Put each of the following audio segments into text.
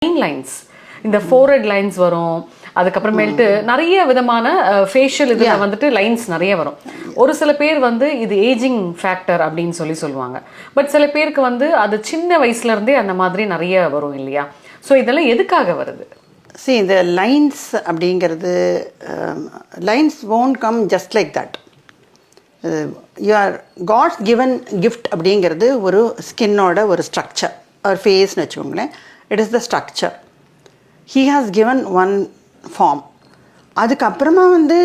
Lines இந்த forehead lines வரும். அதுக்கப்புறமேட்டு நிறைய விதமான ஃபேஷியல் இதுல வந்துட்டு லைன்ஸ் நிறைய வரும். ஒரு சில பேர் வந்து இது ஏஜிங் ஃபேக்டர் அப்படின்னு சொல்லுவாங்க. பட் சில பேருக்கு வந்து அது சின்ன வயசுல இருந்தே அந்த மாதிரி நிறைய வரும் இல்லையா? ஸோ இதெல்லாம் எதுக்காக வருது? See, இந்த லைன்ஸ் அப்படிங்கிறது lines won't come just like that. God's given gift அப்படிங்கிறது ஒரு ஸ்கின்னோட ஒரு ஸ்ட்ரக்சர், ஒரு ஃபேஸ்னு வச்சுக்கோங்களேன். It is the structure. He has given one form. அதுக்கப்புறமா வந்து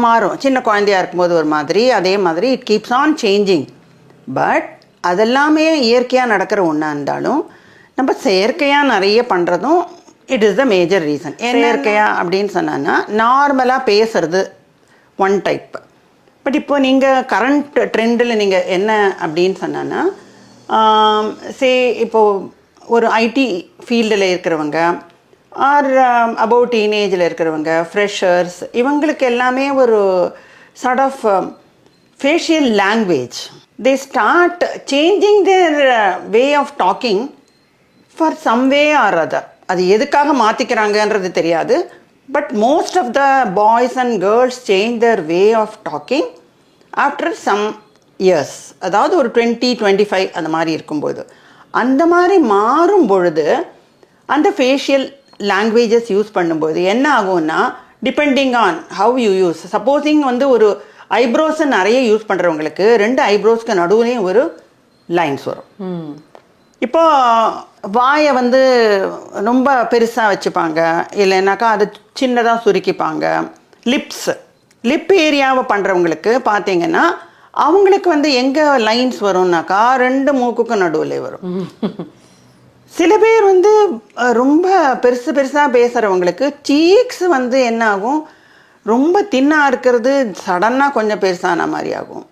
மாறும். சின்ன குழந்தையாக இருக்கும்போது ஒரு மாதிரி, அதே மாதிரி it keeps on changing. But அதெல்லாமே இயற்கையாக நடக்கிற ஒன்றா இருந்தாலும் நம்ம செயற்கையாக நிறைய பண்ணுறதும் it is the major reason. செயற்கையாக அப்படின்னு சொன்னான்னா நார்மலாக பேசுறது ஒன் டைப். பட் இப்போ நீங்கள் கரண்ட் ட்ரெண்டில் நீங்கள் என்ன அப்படின்னு சொன்னான்னா, இப்போது ஒரு ஐடி ஃபீல்டில் இருக்கிறவங்க ஆர் அபவுட் டீனேஜில் இருக்கிறவங்க, ஃப்ரெஷர்ஸ், இவங்களுக்கு எல்லாமே ஒரு sort of facial language. They start changing their way of talking for some way or other. அது எதுக்காக மாற்றிக்கிறாங்கன்றது தெரியாது. But most of the boys and girls change their way of talking after some years. அதாவது ஒரு 20-25 அந்த மாதிரி இருக்கும்போது, அந்த மாதிரி மாறும் பொழுது அந்த ஃபேஷியல் லாங்குவேஜஸ் யூஸ் பண்ணும்போது என்ன ஆகும்னா, depending on how you use. Supposing வந்து ஒரு ஐப்ரோஸை நிறைய யூஸ் பண்ணுறவங்களுக்கு 2 ஐப்ரோஸ்க்கு நடுவுலேயும் ஒரு லைன்ஸ் வரும். இப்போ வாயை வந்து ரொம்ப பெருசாக வச்சுப்பாங்க, இல்லைன்னாக்கா அது சின்னதாக சுருக்கிப்பாங்க. லிப் ஏரியாவை பண்ணுறவங்களுக்கு பார்த்தீங்கன்னா அவங்களுக்கு வந்து எங்கே லைன்ஸ் வரும்னாக்கா 2 மூக்குக்கு நடுவில் வரும். சில பேர் வந்து ரொம்ப பெருசாக பேசுகிறவங்களுக்கு சீக்ஸ் வந்து என்ன ஆகும், ரொம்ப தின்னாக இருக்கிறது சடனாக கொஞ்சம் பெருசான மாதிரி ஆகும்.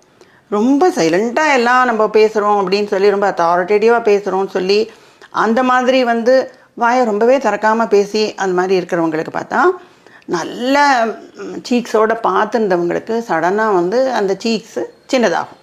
ரொம்ப சைலண்ட்டாக எல்லாம் நம்ம பேசுகிறோம் அப்படின்னு சொல்லி, ரொம்ப அத்தாரிட்டேட்டிவாக பேசுகிறோம்னு சொல்லி அந்த மாதிரி வந்து வாயை ரொம்பவே திறக்காமல் பேசி அந்த மாதிரி இருக்கிறவங்களுக்கு பார்த்தா, நல்ல சீக்ஸோடு பார்த்துருந்தவங்களுக்கு சடனாக வந்து அந்த சீக்ஸு சின்னதாகும்.